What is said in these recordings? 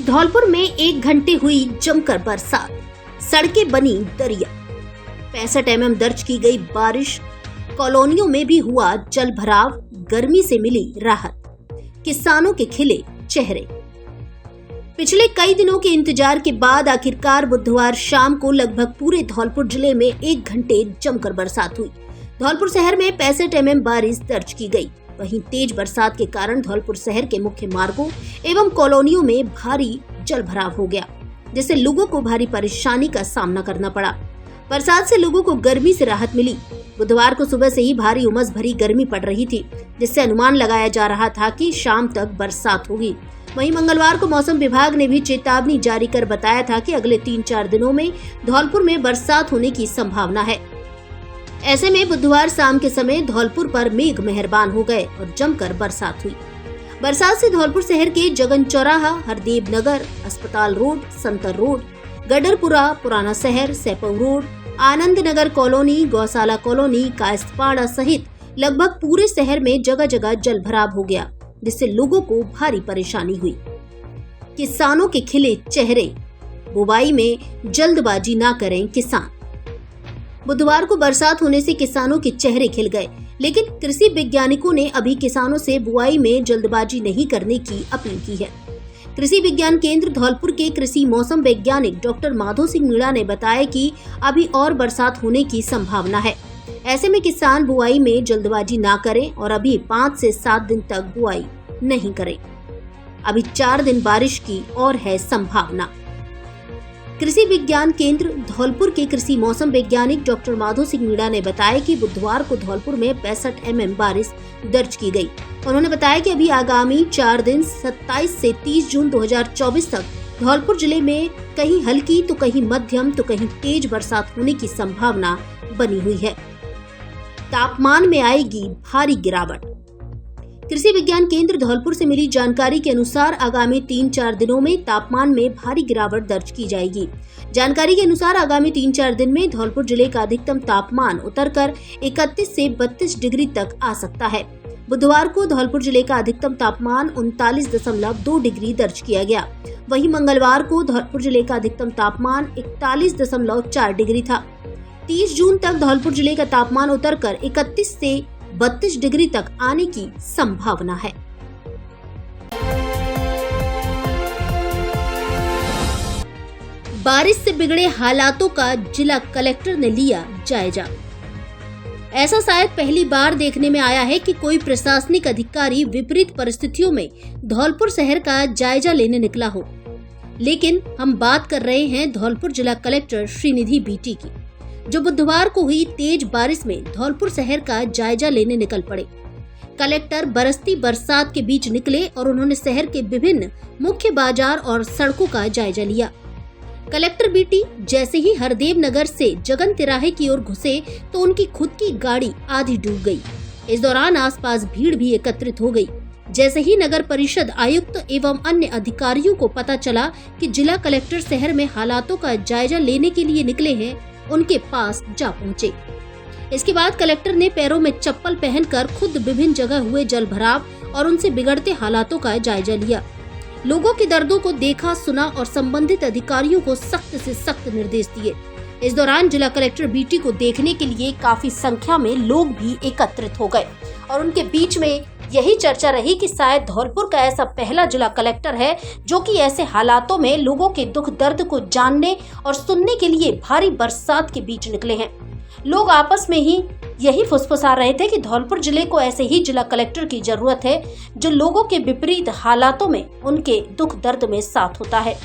धौलपुर में 1 घंटे हुई जमकर बरसात, सड़कें बनी दरिया। 65 mm दर्ज की गई बारिश, कॉलोनियों में भी हुआ जल भराव, गर्मी से मिली राहत, किसानों के खिले चेहरे। पिछले कई दिनों के इंतजार के बाद आखिरकार बुधवार शाम को लगभग पूरे धौलपुर जिले में 1 घंटे जमकर बरसात हुई। धौलपुर शहर में 65 mm बारिश दर्ज की गई। वहीं तेज बरसात के कारण धौलपुर शहर के मुख्य मार्गों एवं कॉलोनियों में भारी जल भराव हो गया, जिससे लोगों को भारी परेशानी का सामना करना पड़ा। बरसात से लोगों को गर्मी से राहत मिली। बुधवार को सुबह से ही भारी उमस भरी गर्मी पड़ रही थी, जिससे अनुमान लगाया जा रहा था कि शाम तक बरसात होगी। वहीं मंगलवार को मौसम विभाग ने भी चेतावनी जारी कर बताया था कि अगले 3-4 दिनों में धौलपुर में बरसात होने की संभावना है। ऐसे में बुधवार शाम के समय धौलपुर पर मेघ मेहरबान हो गए और जमकर बरसात हुई। बरसात से धौलपुर शहर के जगन चौराहा, हरदेव नगर, अस्पताल रोड, संतर रोड, गडरपुरा, पुराना शहर, सैपऊ रोड, आनंद नगर कॉलोनी, गौशाला कॉलोनी, कायस्थपाड़ा सहित लगभग पूरे शहर में जगह जगह जल भराव हो गया, जिससे लोगों को भारी परेशानी हुई। किसानों के खिले चेहरे, बुवाई में जल्दबाजी न करें किसान। बुधवार को बरसात होने से किसानों के चेहरे खिल गए, लेकिन कृषि वैज्ञानिकों ने अभी किसानों से बुआई में जल्दबाजी नहीं करने की अपील की है। कृषि विज्ञान केंद्र धौलपुर के कृषि मौसम वैज्ञानिक डॉक्टर माधो सिंह मीणा ने बताया कि अभी और बरसात होने की संभावना है। ऐसे में किसान बुआई में जल्दबाजी ना करें और अभी 5 से 7 दिन तक बुआई नहीं करें। अभी 4 दिन बारिश की और है संभावना। कृषि विज्ञान केंद्र धौलपुर के कृषि मौसम वैज्ञानिक डॉक्टर माधो सिंह मीणा ने बताया कि बुधवार को धौलपुर में 65 mm बारिश दर्ज की गई। उन्होंने बताया कि अभी आगामी 4 दिन 27 से 30 जून 2024 तक धौलपुर जिले में कहीं हल्की तो कहीं मध्यम तो कहीं तेज बरसात होने की संभावना बनी हुई है। तापमान में आएगी भारी गिरावट। कृषि विज्ञान केंद्र धौलपुर से मिली जानकारी के अनुसार आगामी 3-4 दिनों में तापमान में भारी गिरावट दर्ज की जाएगी। जानकारी के अनुसार आगामी 3-4 दिन में धौलपुर जिले का अधिकतम तापमान उतरकर 31 से 32 डिग्री तक आ सकता है। बुधवार को धौलपुर जिले का अधिकतम तापमान 39.2 डिग्री दर्ज किया गया। वहीं मंगलवार को धौलपुर जिले का अधिकतम तापमान 41.4 डिग्री था। 30 जून तक धौलपुर जिले का तापमान उतरकर 31 से 32 डिग्री तक आने की संभावना है। बारिश से बिगड़े हालातों का जिला कलेक्टर ने लिया जायजा। ऐसा शायद पहली बार देखने में आया है कि कोई प्रशासनिक अधिकारी विपरीत परिस्थितियों में धौलपुर शहर का जायजा लेने निकला हो। लेकिन हम बात कर रहे हैं धौलपुर जिला कलेक्टर श्रीनिधि बीटी की, जो बुधवार को हुई तेज बारिश में धौलपुर शहर का जायजा लेने निकल पड़े। कलेक्टर बरसती बरसात के बीच निकले और उन्होंने शहर के विभिन्न मुख्य बाजार और सड़कों का जायजा लिया। कलेक्टर बीटी जैसे ही हरदेव नगर से जगन तिराहे की ओर घुसे तो उनकी खुद की गाड़ी आधी डूब गई। इस दौरान आसपास भीड़ भी एकत्रित हो गई। जैसे ही नगर परिषद आयुक्त एवं अन्य अधिकारियों को पता चला कि जिला कलेक्टर शहर में हालातों का जायजा लेने के लिए निकले हैं, उनके पास जा पहुंचे। इसके बाद कलेक्टर ने पैरों में चप्पल पहनकर खुद विभिन्न जगह हुए जल भराव और उनसे बिगड़ते हालातों का जायजा लिया। लोगों के दर्दों को देखा, सुना और संबंधित अधिकारियों को सख्त से सख्त निर्देश दिए। इस दौरान जिला कलेक्टर बीटी को देखने के लिए काफी संख्या में लोग भी एकत्रित हो गए और उनके बीच में यही चर्चा रही कि शायद धौलपुर का ऐसा पहला जिला कलेक्टर है जो कि ऐसे हालातों में लोगों के दुख दर्द को जानने और सुनने के लिए भारी बरसात के बीच निकले हैं। लोग आपस में ही यही फुसफुसा रहे थे कि धौलपुर जिले को ऐसे ही जिला कलेक्टर की जरूरत है जो लोगों के विपरीत हालातों में उनके दुख दर्द में साथ होता है,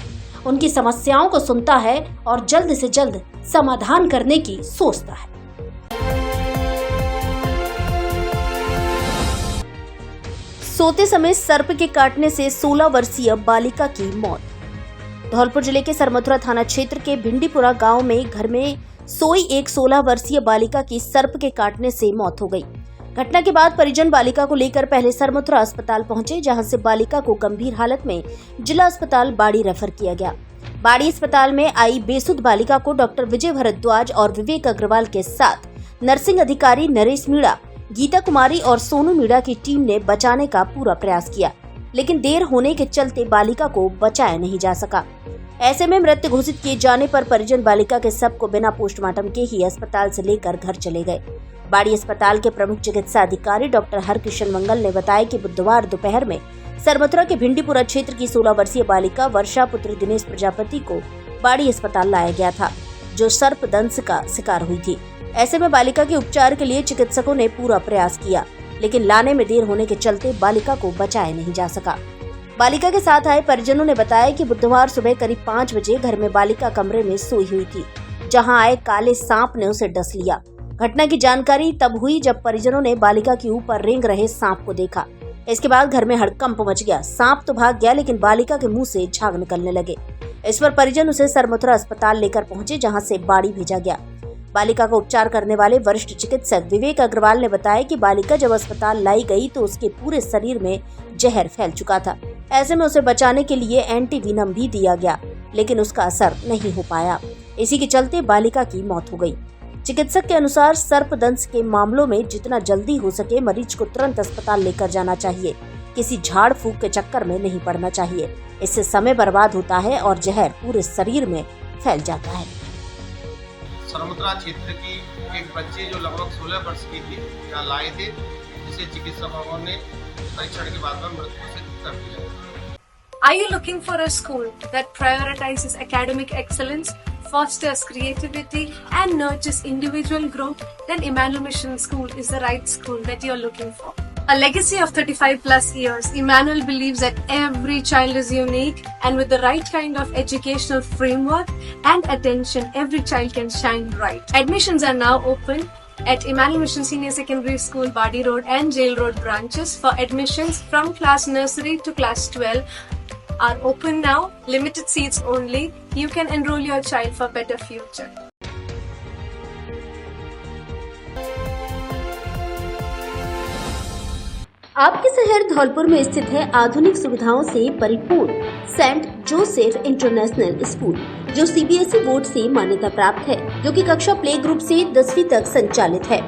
उनकी समस्याओं को सुनता है और जल्द से जल्द समाधान करने की सोचता है। सोते समय सर्प के काटने से 16 वर्षीय बालिका की मौत। धौलपुर जिले के सरमथुरा थाना क्षेत्र के भिंडीपुरा गांव में घर में सोई एक 16 वर्षीय बालिका की सर्प के काटने से मौत हो गई। घटना के बाद परिजन बालिका को लेकर पहले सरमथुरा अस्पताल पहुंचे, जहां से बालिका को गंभीर हालत में जिला अस्पताल बाड़ी रेफर किया गया। बाड़ी अस्पताल में आई बेसुध बालिका को डॉक्टर विजय भारद्वाज और विवेक अग्रवाल के साथ नर्सिंग अधिकारी नरेश मीणा, गीता कुमारी और सोनू मीणा की टीम ने बचाने का पूरा प्रयास किया। लेकिन देर होने के चलते बालिका को बचाया नहीं जा सका। ऐसे में मृत घोषित किए जाने पर परिजन बालिका के शव को बिना पोस्टमार्टम के ही अस्पताल से लेकर घर चले गए। बाड़ी अस्पताल के प्रमुख चिकित्सा अधिकारी डॉक्टर हरकिशन मंगल ने बताया कि बुधवार दोपहर में सरमथुरा के भिंडीपुरा क्षेत्र की 16 वर्षीय बालिका वर्षा पुत्र दिनेश प्रजापति को बाड़ी अस्पताल लाया गया था, जो सर्पदंश का शिकार हुई थी। ऐसे में बालिका के उपचार के लिए चिकित्सकों ने पूरा प्रयास किया, लेकिन लाने में देर होने के चलते बालिका को बचाया नहीं जा सका। बालिका के साथ आए परिजनों ने बताया कि बुधवार सुबह करीब 5 बजे घर में बालिका कमरे में सोई हुई थी, जहां आए काले सांप ने उसे डस लिया। घटना की जानकारी तब हुई जब परिजनों ने बालिका के ऊपर रेंग रहे सांप को देखा। इसके बाद घर में हड़कंप मच गया। सांप तो भाग गया, लेकिन बालिका के मुंह से झाग निकलने लगे। इस पर परिजन उसे सरमथुरा अस्पताल लेकर पहुंचे, जहां से बाड़ी भेजा गया। बालिका का उपचार करने वाले वरिष्ठ चिकित्सक विवेक अग्रवाल ने बताया कि बालिका जब अस्पताल लाई गई तो उसके पूरे शरीर में जहर फैल चुका था। ऐसे में उसे बचाने के लिए एंटीवीनम भी दिया गया, लेकिन उसका असर नहीं हो पाया। इसी के चलते बालिका की मौत हो गई। चिकित्सक के अनुसार सर्पदंश के मामलों में जितना जल्दी हो सके मरीज को तुरंत अस्पताल लेकर जाना चाहिए। किसी झाड़ फूक के चक्कर में नहीं पड़ना चाहिए। इससे समय बर्बाद होता है और जहर पूरे शरीर में फैल जाता है। सरमथुरा क्षेत्र की एक बच्ची जो लगभग 16 वर्ष की थी, यहाँ लाए थे, जिसे चिकित्सकों ने परीक्षण के बाद में मृत घोषित कर दिया। Are you looking for a school that prioritizes academic excellence, fosters creativity and nurtures individual growth? Then Emmanuel Mission School is the right school that you're looking for. A legacy of 35 plus years, Emmanuel believes that every child is unique, and with the right kind of educational framework and attention, every child can shine bright. Admissions are now open at Emmanuel Mission Senior Secondary School, Badi Road and Jail Road branches. For admissions from class nursery to class 12 are open now. Limited seats only. You can enroll your child for better future. आपके शहर धौलपुर में स्थित है आधुनिक सुविधाओं से परिपूर्ण Saint Joseph international school, जो सीबीएसई बोर्ड से मान्यता प्राप्त है, जो कि कक्षा प्ले ग्रुप से 10वीं तक संचालित है।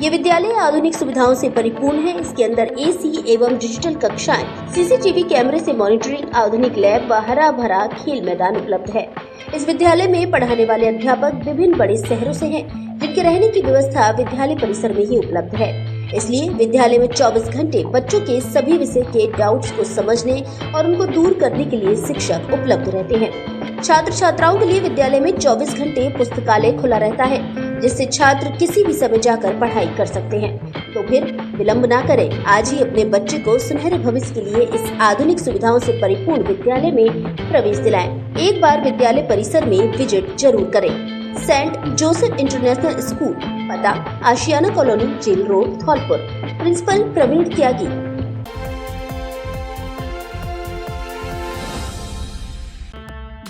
ये विद्यालय आधुनिक सुविधाओं से परिपूर्ण है। इसके अंदर एसी एवं डिजिटल कक्षाएं, सीसीटीवी कैमरे से मॉनिटरिंग, आधुनिक लैब व हरा भरा खेल मैदान उपलब्ध है। इस विद्यालय में पढ़ाने वाले अध्यापक विभिन्न बड़े शहरों से हैं, जिनके रहने की व्यवस्था विद्यालय परिसर में ही उपलब्ध है। इसलिए विद्यालय में 24 घंटे बच्चों के सभी विषय के डाउट्स को समझने और उनको दूर करने के लिए शिक्षक उपलब्ध रहते हैं। छात्र छात्राओं के लिए विद्यालय में 24 घंटे पुस्तकालय खुला रहता है, जिससे छात्र किसी भी समय जाकर पढ़ाई कर सकते हैं। तो फिर विलंब ना करें, आज ही अपने बच्चे को सुनहरे भविष्य के लिए इस आधुनिक सुविधाओं से परिपूर्ण विद्यालय में प्रवेश दिलाएं। एक बार विद्यालय परिसर में विजिट जरूर करें। सेंट जोसेफ इंटरनेशनल स्कूल, पता Ashiyana colony, jail road, Dholpur. Principal Praveen Tyagi.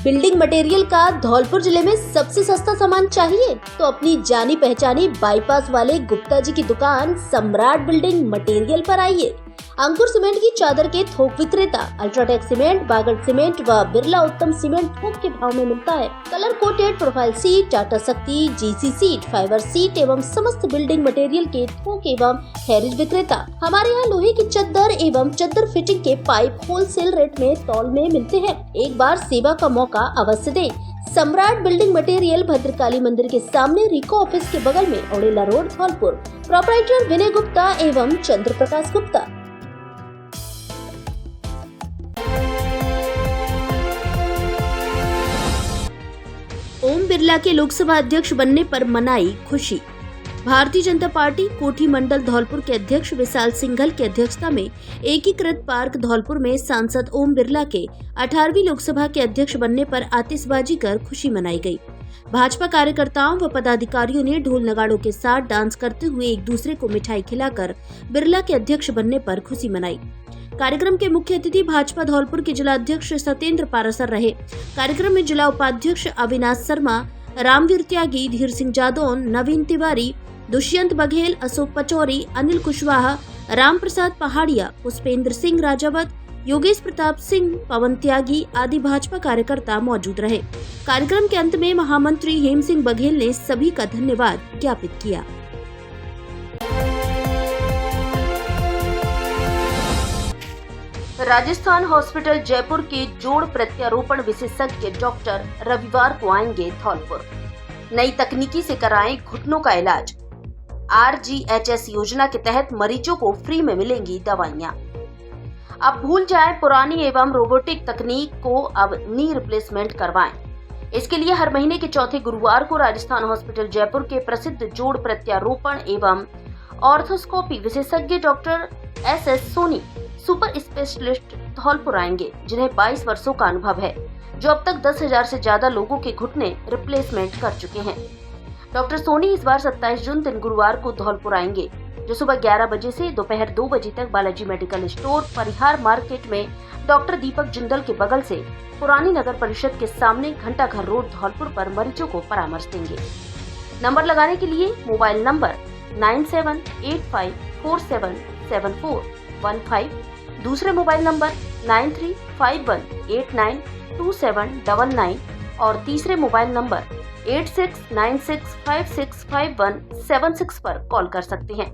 Building material का धौलपुर जिले में सबसे सस्ता सामान चाहिए तो अपनी जानी पहचानी बाईपास वाले गुप्ता जी की दुकान सम्राट बिल्डिंग मटेरियल पर आइए। अंकुर सीमेंट की चादर के थोक विक्रेता, अल्ट्राटेक सीमेंट, बागड़ सीमेंट व बिरला उत्तम सीमेंट थोक के भाव में मिलता है। Colour coated profile seat, Tata शक्ति, जीसी सीट, फाइबर सीट एवं समस्त बिल्डिंग मटेरियल के थोक एवं हैरिज विक्रेता। हमारे यहाँ लोहे की चद्दर एवं चद्दर फिटिंग के पाइप होलसेल रेट में तौल में मिलते हैं। एक बार सेवा का मौका अवश्य दें। सम्राट बिल्डिंग मटेरियल भद्रकाली मंदिर के सामने, रिको ऑफिस के बगल में, ओडेला रोड, धौलपुर। प्रोपराइटर विनय गुप्ता एवं चंद्र प्रकाश गुप्ता। ओम बिरला के लोकसभा अध्यक्ष बनने पर मनाई खुशी। भारतीय जनता पार्टी कोठी मंडल धौलपुर के अध्यक्ष विशाल सिंघल की अध्यक्षता में एकीकृत पार्क धौलपुर में सांसद ओम बिरला के 18वीं लोकसभा के अध्यक्ष बनने पर आतिशबाजी कर खुशी मनाई गई। भाजपा कार्यकर्ताओं व पदाधिकारियों ने ढोल नगाड़ों के साथ डांस करते हुए एक दूसरे को मिठाई खिलाकर बिरला के अध्यक्ष बनने पर खुशी मनाई। कार्यक्रम के मुख्य अतिथि भाजपा धौलपुर के जिला अध्यक्ष सत्येंद्र पारासर रहे। कार्यक्रम में जिला उपाध्यक्ष अविनाश शर्मा, रामवीर त्यागी, धीर सिंह जादौन, नवीन तिवारी, दुष्यंत बघेल, अशोक पचौरी, अनिल कुशवाहा, राम प्रसाद पहाड़िया, पुष्पेंद्र सिंह राजावत, योगेश प्रताप सिंह, पवन त्यागी आदि भाजपा कार्यकर्ता मौजूद रहे। कार्यक्रम के अंत में महामंत्री हेम सिंह बघेल ने सभी का धन्यवाद ज्ञापित किया। राजस्थान हॉस्पिटल जयपुर के जोड़ प्रत्यारोपण विशेषज्ञ डॉक्टर रविवार को आएंगे धौलपुर। नई तकनीकी से कराएं घुटनों का इलाज। RGHS योजना के तहत मरीजों को फ्री में मिलेंगी दवाइयां। अब भूल जाएं पुरानी एवं रोबोटिक तकनीक को, अब नी रिप्लेसमेंट करवाएं। इसके लिए हर महीने के चौथे गुरुवार को राजस्थान हॉस्पिटल जयपुर के प्रसिद्ध जोड़ प्रत्यारोपण एवं ऑर्थोस्कोपी विशेषज्ञ doctor SS Soni super specialist Dholpur आएंगे, जिन्हें 22 वर्षों का अनुभव है, जो अब तक 10,000 से ज्यादा लोगों के घुटने रिप्लेसमेंट कर चुके हैं। डॉक्टर सोनी इस बार 27 जून दिन गुरुवार को धौलपुर आएंगे, जो सुबह 11 बजे से दोपहर 2 बजे तक बालाजी मेडिकल स्टोर परिहार मार्केट में डॉक्टर दीपक जिंदल के बगल से पुरानी नगर परिषद के सामने घंटाघर रोड धौलपुर पर मरीजों को परामर्श देंगे। नंबर लगाने के लिए मोबाइल नंबर 9785477415, दूसरे मोबाइल नंबर 9351892799 और तीसरे मोबाइल नंबर 8696565176 पर कॉल कर सकते हैं।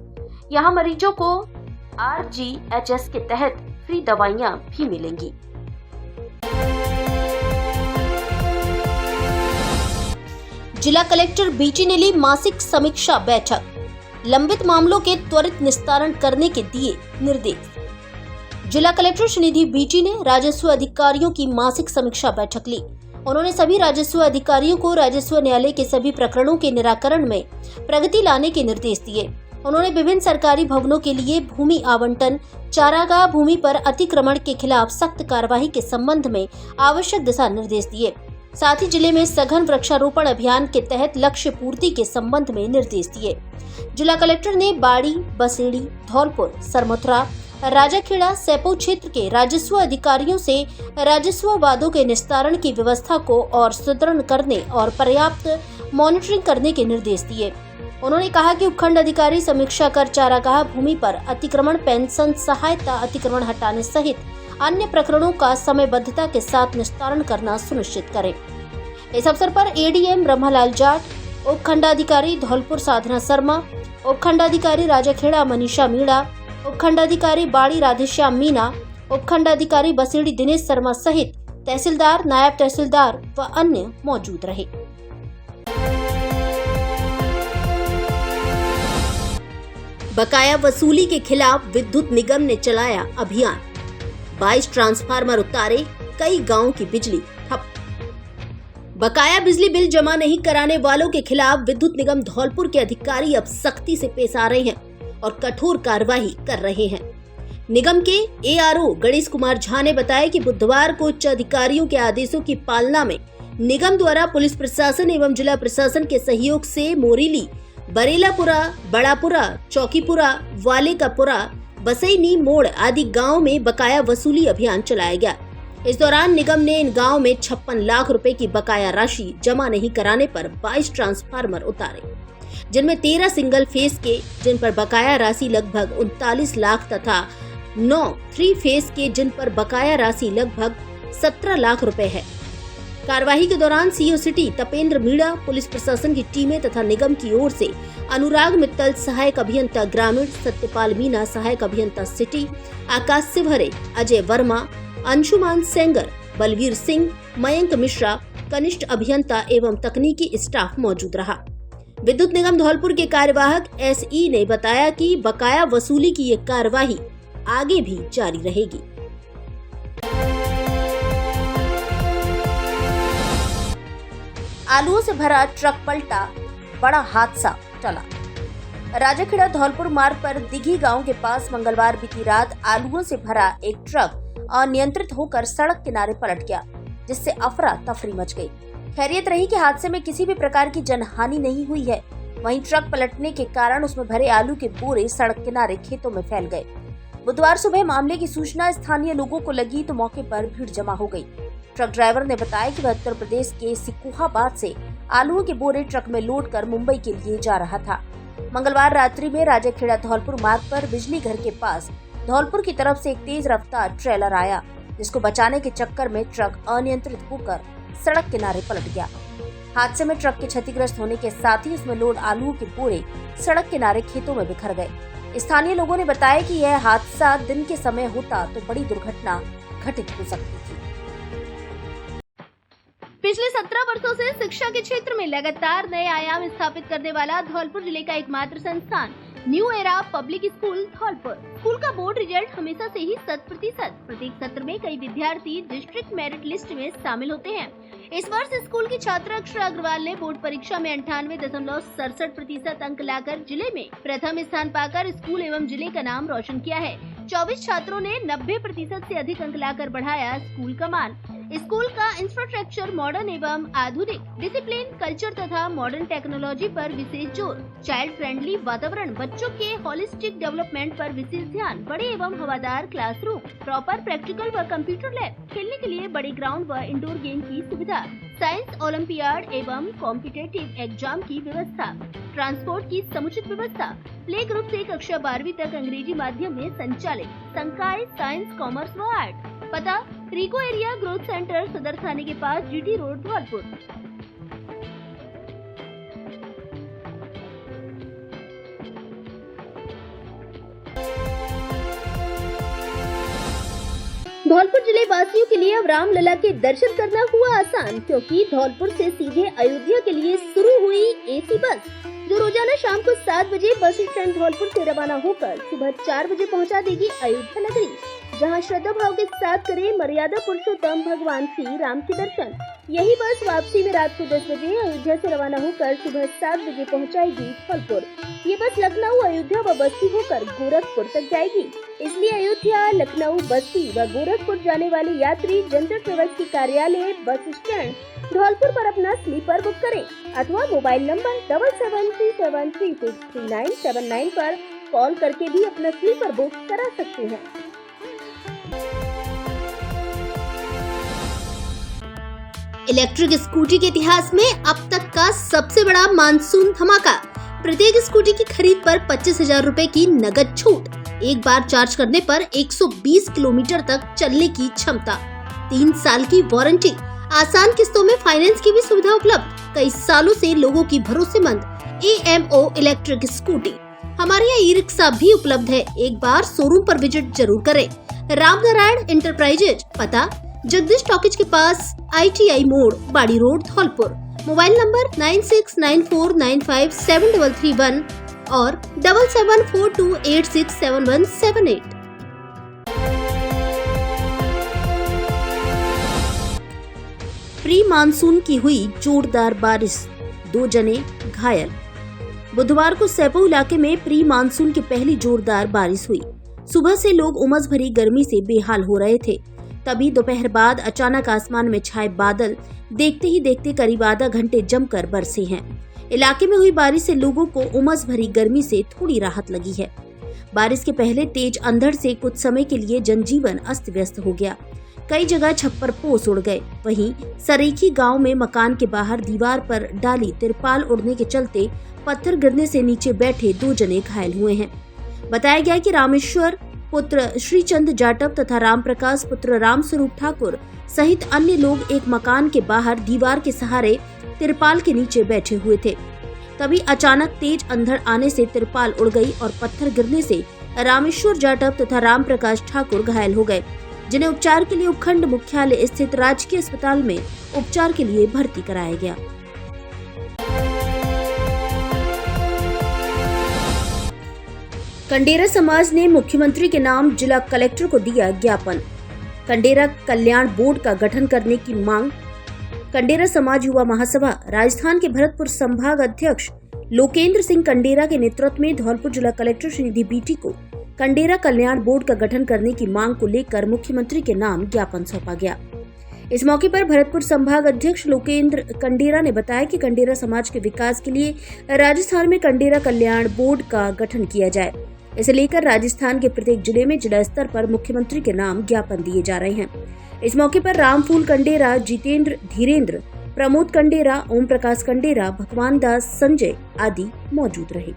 यहाँ मरीजों को RGHS के तहत फ्री दवाइयाँ भी मिलेंगी। जिला कलेक्टर बीटी ने ली मासिक समीक्षा बैठक, लंबित मामलों के त्वरित निस्तारण करने के दिए निर्देश। जिला कलेक्टर श्रीनिधि बीटी ने राजस्व अधिकारियों की मासिक समीक्षा बैठक ली। उन्होंने सभी राजस्व अधिकारियों को राजस्व न्यायालय के सभी प्रकरणों के निराकरण में प्रगति लाने के निर्देश दिए। उन्होंने विभिन्न सरकारी भवनों के लिए भूमि आवंटन, चारागाह भूमि पर अतिक्रमण के खिलाफ सख्त कार्रवाई के संबंध में आवश्यक दिशा निर्देश दिए। साथ ही जिले में सघन वृक्षारोपण अभियान के तहत लक्ष्य पूर्ति के संबंध में निर्देश दिए। जिला कलेक्टर ने बाड़ी, बसेड़ी, धौलपुर, सरमथुरा, राजाखेड़ा, सैपो क्षेत्र के राजस्व अधिकारियों से राजस्व वादों के निस्तारण की व्यवस्था को और सुदृढ़ करने और पर्याप्त मॉनिटरिंग करने के निर्देश दिए। उन्होंने कहा कि उपखंड अधिकारी समीक्षा कर चारागाह भूमि पर अतिक्रमण, पेंशन सहायता अतिक्रमण हटाने सहित अन्य प्रकरणों का समयबद्धता के साथ निस्तारण करना सुनिश्चित करें। इस अवसर पर ADM ब्रह्मालाल जाट, उपखंडाधिकारी धौलपुर साधना शर्मा, उपखंडाधिकारी राजाखेड़ा मनीषा मीणा, उपखंडाधिकारी बाड़ी राधेश्याम मीना, उपखंडाधिकारी बसेड़ी दिनेश शर्मा सहित तहसीलदार, नायब तहसीलदार व अन्य मौजूद रहे। बकाया वसूली के खिलाफ विद्युत निगम ने चलाया अभियान, 22 ट्रांसफार्मर उतारे, कई गांवों की बिजली ठप। बकाया बिजली बिल जमा नहीं कराने वालों के खिलाफ विद्युत निगम धौलपुर के अधिकारी अब सख्ती से पेश आ रहे हैं और कठोर कार्रवाई कर रहे हैं। निगम के ARO गणेश कुमार झा ने बताया कि बुधवार को उच्च अधिकारियों के आदेशों की पालना में निगम द्वारा पुलिस प्रशासन एवं जिला प्रशासन के सहयोग से मोरीली, बरेलापुरा, बड़ापुरा, चौकीपुरा, वालेकापुरा, बसैनी मोड़ आदि गांव में बकाया वसूली अभियान चलाया गया। इस दौरान निगम ने इन गांव में 56 लाख रुपए की बकाया राशि जमा नहीं कराने पर 22 ट्रांसफार्मर उतारे, जिनमें 13 सिंगल फेस के जिन पर बकाया राशि लगभग 39 लाख तथा 9 3 फेस के जिन पर बकाया राशि लगभग 17 लाख रुपए है। कार्यवाही के दौरान CO city Tapendra Meena, police प्रशासन की टीमें तथा निगम की ओर से अनुराग मित्तल सहायक अभियंता ग्रामीण, सत्यपाल मीना सहायक अभियंता सिटी, आकाश सिवहरे, अजय वर्मा, अंशुमान सेंगर, बलवीर सिंह, मयंक मिश्रा, कनिष्ठ अभियंता एवं तकनीकी स्टाफ मौजूद रहा। विद्युत निगम धौलपुर के कार्यवाहक SE ने बताया कि बकाया वसूली की ये कार्यवाही आगे भी जारी रहेगी। आलूओं से भरा ट्रक पलटा, बड़ा हादसा टला। राजाखेड़ा धौलपुर मार्ग पर दिघी गांव के पास मंगलवार बीती रात आलूओं से भरा एक ट्रक अनियंत्रित होकर सड़क किनारे पलट गया, जिससे अफरा तफरी मच गई। खैरियत रही कि हादसे में किसी भी प्रकार की जनहानि नहीं हुई है। वहीं ट्रक पलटने के कारण उसमें भरे आलू के बोरे सड़क किनारे खेतों में फैल गए। बुधवार सुबह मामले की सूचना स्थानीय लोगों को लगी तो मौके पर भीड़ जमा हो गई। ट्रक ड्राइवर ने बताया कि वह उत्तर प्रदेश के सिकुहाबाद से आलूओं के बोरे ट्रक में लोड कर मुंबई के लिए जा रहा था। मंगलवार रात्रि में राजाखेड़ा धौलपुर मार्ग पर बिजली घर के पास धौलपुर की तरफ से एक तेज रफ्तार ट्रेलर आया, जिसको बचाने के चक्कर में ट्रक अनियंत्रित होकर सड़क किनारे पलट गया। हादसे में ट्रक के क्षतिग्रस्त होने के साथ ही उसमें लोड आलूओं के बोरे सड़क किनारे खेतों में बिखर गए। स्थानीय लोगों ने बताया कि यह हादसा दिन के समय होता तो बड़ी दुर्घटना घटित हो सकती थी। पिछले 17 वर्षों से शिक्षा के क्षेत्र में लगातार नए आयाम स्थापित करने वाला धौलपुर जिले का एकमात्र संस्थान new era public school Dholpur. School का बोर्ड रिजल्ट हमेशा से ही 100%। प्रत्येक सत्र में कई विद्यार्थी डिस्ट्रिक्ट मेरिट लिस्ट में शामिल होते हैं। इस वर्ष स्कूल की छात्रा अक्षरा अग्रवाल ने बोर्ड परीक्षा में 98.67% अंक लाकर जिले में प्रथम स्थान पाकर स्कूल एवं जिले का नाम रोशन किया है। 24 छात्रों ने 90% से अधिक अंक लाकर बढ़ाया स्कूल का मान। स्कूल का इंफ्रास्ट्रक्चर मॉडर्न एवं आधुनिक, डिसिप्लिन, कल्चर तथा मॉडर्न टेक्नोलॉजी पर विशेष जोर, चाइल्ड फ्रेंडली वातावरण, बच्चों के होलिस्टिक डेवलपमेंट पर विशेष ध्यान, बड़े एवं हवादार क्लासरूम, प्रॉपर प्रैक्टिकल व कंप्यूटर लैब, खेलने के लिए बड़े ग्राउंड व इंडोर गेम की सुविधा, साइंस ओलंपियाड एवं कॉम्पिटिटिव एग्जाम की व्यवस्था, ट्रांसपोर्ट की समुचित व्यवस्था, प्ले ग्रुप से कक्षा 12वीं तक अंग्रेजी माध्यम में संचालित, संकाय साइंस, कॉमर्स व आर्ट। पता रिको एरिया ग्रोथ सेंटर, सदर थाने के पास, जीटी रोड, धौलपुर। धौलपुर जिले वासियों के लिए अब रामलला के दर्शन करना हुआ आसान, क्योंकि धौलपुर से सीधे अयोध्या के लिए शुरू हुई एसी बस, जो रोजाना शाम को 7 बजे बस स्टैंड धौलपुर से रवाना होकर सुबह 4 बजे पहुंचा देगी अयोध्या नगरी, जहां श्रद्धा भाव के साथ करें मर्यादा पुरुषोत्तम भगवान श्री राम के दर्शन। यही बस वापसी में रात को 10 बजे अयोध्या से रवाना होकर सुबह 7 बजे पहुंचाएगी धौलपुर। ये बस लखनऊ, अयोध्या व बस्ती होकर गोरखपुर तक जाएगी। इसलिए अयोध्या, लखनऊ, बस्ती व गोरखपुर जाने वाले यात्री जनता ट्रेवल्स की कार्यालय बस स्टैंड धौलपुर पर अपना स्लीपर बुक करें अथवा मोबाइल नंबर 7737363979 पर कॉल करके भी अपना स्लीपर बुक करा सकते हैं। इलेक्ट्रिक स्कूटी के इतिहास में अब तक का सबसे बड़ा मानसून धमाका। प्रत्येक स्कूटी की खरीद पर 25,000 रुपए की नगद छूट, एक बार चार्ज करने पर 120 किलोमीटर तक चलने की क्षमता, 3 साल की वारंटी, आसान किस्तों में फाइनेंस की भी सुविधा उपलब्ध। कई सालों से लोगों की भरोसेमंद AMO इलेक्ट्रिक स्कूटी। हमारे यहाँ ई रिक्शा भी उपलब्ध है। एक बार शोरूम पर विजिट जरूर करें। रामनारायण इंटरप्राइजेज, पता जगदीश टॉकीज के पास, ITI मोड़, बाड़ी रोड, धौलपुर। मोबाइल नंबर 9694957331 और 7742867178। प्री मानसून की हुई जोरदार बारिश, 2 जने घायल। बुधवार को सैपो इलाके में प्री मानसून की पहली जोरदार बारिश हुई। सुबह से लोग उमस भरी गर्मी से बेहाल हो रहे थे। तभी दोपहर बाद अचानक आसमान में छाए बादल देखते ही देखते करीब आधा घंटे जमकर बरसे हैं। इलाके में हुई बारिश से लोगों को उमस भरी गर्मी से थोड़ी राहत लगी है। बारिश के पहले तेज अंधड़ से कुछ समय के लिए जनजीवन अस्त व्यस्त हो गया। कई जगह छप्पर पोस उड़ गए। वहीं सरीखी गांव में मकान के बाहर दीवार पर डाली तिरपाल उड़ने के चलते पत्थर गिरने से नीचे बैठे 2 जने घायल हुए हैं। बताया गया कि रामेश्वर पुत्र श्रीचंद जाटव तथा राम प्रकाश पुत्र राम स्वरूप ठाकुर सहित अन्य लोग एक मकान के बाहर दीवार के सहारे तिरपाल के नीचे बैठे हुए थे। तभी अचानक तेज अंधड़ आने से तिरपाल उड़ गई और पत्थर गिरने से रामेश्वर जाटव तथा राम प्रकाश ठाकुर घायल हो गए, जिन्हें उपचार के लिए उपखंड मुख्यालय स्थित राजकीय अस्पताल में उपचार के लिए भर्ती कराया गया। कंडेरा समाज ने मुख्यमंत्री के नाम जिला कलेक्टर को दिया ज्ञापन। कंडेरा कल्याण बोर्ड का गठन करने की मांग। कंडेरा समाज युवा महासभा राजस्थान के भरतपुर संभाग अध्यक्ष लोकेंद्र सिंह कंडेरा के नेतृत्व में धौलपुर जिला कलेक्टर श्रीनिधि बीटी को कंडेरा कल्याण बोर्ड का गठन करने की मांग को लेकर मुख्यमंत्री के नाम ज्ञापन सौंपा गया। इस मौके पर भरतपुर संभाग अध्यक्ष लोकेंद्र कंडेरा ने बताया कि कंडेरा समाज के विकास के लिए राजस्थान में कंडेरा कल्याण बोर्ड का गठन किया जाए। इसे लेकर राजस्थान के प्रत्येक जिले में जिला स्तर पर मुख्यमंत्री के नाम ज्ञापन दिए जा रहे हैं। इस मौके पर रामफूल कंडेरा, जितेंद्र, धीरेन्द्र, प्रमोद कंडेरा, ओम प्रकाश कंडेरा, भगवान दास, संजय आदि मौजूद रहे।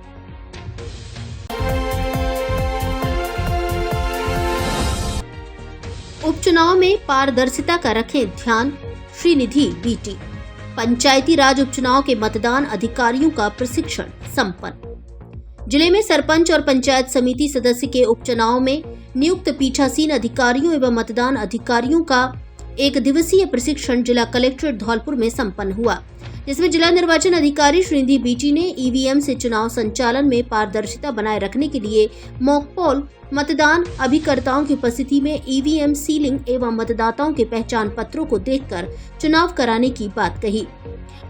उपचुनाव में पारदर्शिता का रखें ध्यान, श्रीनिधि बीटी। पंचायती राज उपचुनाव के मतदान अधिकारियों का प्रशिक्षण संपन्न। जिले में सरपंच और पंचायत समिति सदस्य के उपचुनाव में नियुक्त पीठासीन अधिकारियों एवं मतदान अधिकारियों का एक दिवसीय प्रशिक्षण जिला कलेक्ट्रेट धौलपुर में संपन्न हुआ, जिसमें जिला निर्वाचन अधिकारी श्रीनिधि बीटी ने ईवीएम से चुनाव संचालन में पारदर्शिता बनाए रखने के लिए मॉक पोल, मतदान अभिकर्ताओं की उपस्थिति में ईवीएम सीलिंग एवं मतदाताओं के पहचान पत्रों को देखकर चुनाव कराने की बात कही।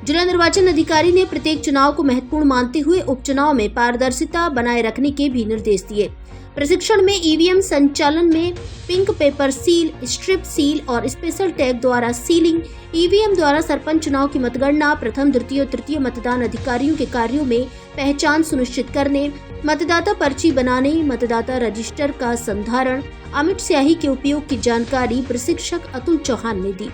जिला निर्वाचन अधिकारी ने प्रत्येक चुनाव को महत्वपूर्ण मानते हुए उपचुनाव में पारदर्शिता बनाए रखने के भी निर्देश दिए। प्रशिक्षण में ईवीएम संचालन में pink paper seal, strip seal और स्पेशल टैग द्वारा सीलिंग, ईवीएम द्वारा सरपंच चुनाव की मतगणना, प्रथम, द्वितीय और तृतीय मतदान अधिकारियों के कार्यों में पहचान सुनिश्चित करने, मतदाता पर्ची बनाने, मतदाता रजिस्टर का संधारण, अमिट स्याही के उपयोग की जानकारी प्रशिक्षक अतुल चौहान ने दी।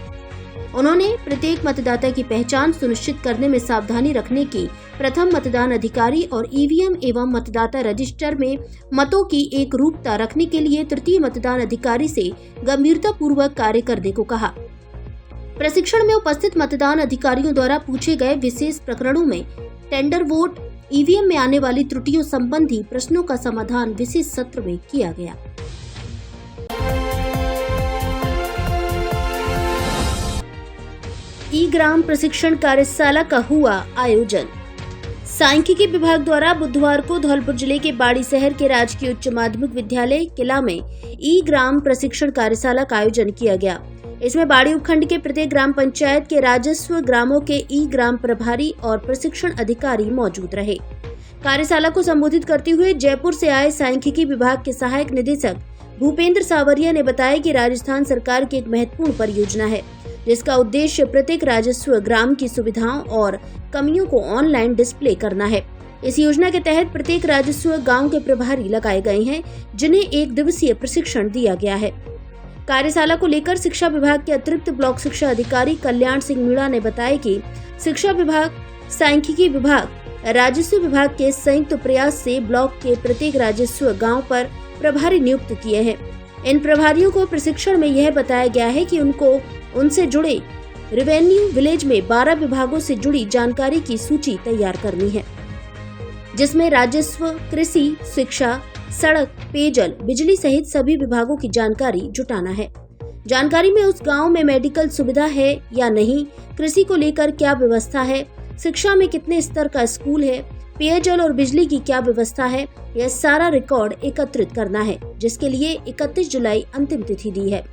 उन्होंने प्रत्येक मतदाता की पहचान सुनिश्चित करने में सावधानी रखने की, प्रथम मतदान अधिकारी और ईवीएम एवं मतदाता रजिस्टर में मतों की एक रूपता रखने के लिए तृतीय मतदान अधिकारी से गंभीरता पूर्वक कार्य करने को कहा। प्रशिक्षण में उपस्थित मतदान अधिकारियों द्वारा पूछे गए विशेष प्रकरणों में टेंडर वोट, ईवीएम में आने वाली त्रुटियों संबंधी प्रश्नों का समाधान विशेष सत्र में किया गया। ई ग्राम प्रशिक्षण कार्यशाला का हुआ आयोजन। सांख्यिकी विभाग द्वारा बुधवार को धौलपुर जिले के बाड़ी शहर के राजकीय उच्च माध्यमिक विद्यालय किला में ई ग्राम प्रशिक्षण कार्यशाला का आयोजन किया गया। इसमें बाड़ी उपखंड के प्रत्येक ग्राम पंचायत के राजस्व ग्रामों के ई ग्राम प्रभारी और प्रशिक्षण अधिकारी मौजूद रहे। कार्यशाला को संबोधित करते हुए जयपुर से आए सांख्यिकी विभाग के सहायक निदेशक भूपेंद्र सावरिया ने बताया कि राजस्थान सरकार की एक महत्वपूर्ण परियोजना है, जिसका उद्देश्य प्रत्येक राजस्व ग्राम की सुविधाओं और कमियों को ऑनलाइन डिस्प्ले करना है। इस योजना के तहत प्रत्येक राजस्व गांव के प्रभारी लगाए गए हैं, जिन्हें एक दिवसीय प्रशिक्षण दिया गया है। कार्यशाला को लेकर शिक्षा विभाग के अतिरिक्त ब्लॉक शिक्षा अधिकारी कल्याण सिंह मीणा ने बताया कि शिक्षा विभाग, सांख्यिकी विभाग, राजस्व विभाग के संयुक्त प्रयास से ब्लॉक के प्रत्येक राजस्व गाँव पर प्रभारी नियुक्त किए हैं। इन प्रभारियों को प्रशिक्षण में यह बताया गया है कि उनसे जुड़े रेवेन्यू विलेज में 12 विभागों से जुड़ी जानकारी की सूची तैयार करनी है, जिसमें राजस्व, कृषि, शिक्षा, सड़क, पेयजल, बिजली सहित सभी विभागों की जानकारी जुटाना है। जानकारी में उस गांव में मेडिकल सुविधा है या नहीं, कृषि को लेकर क्या व्यवस्था है, शिक्षा में कितने स्तर का स्कूल है, पेयजल और बिजली की क्या व्यवस्था है, यह सारा रिकॉर्ड एकत्रित करना है, जिसके लिए 31 जुलाई अंतिम तिथि दी है।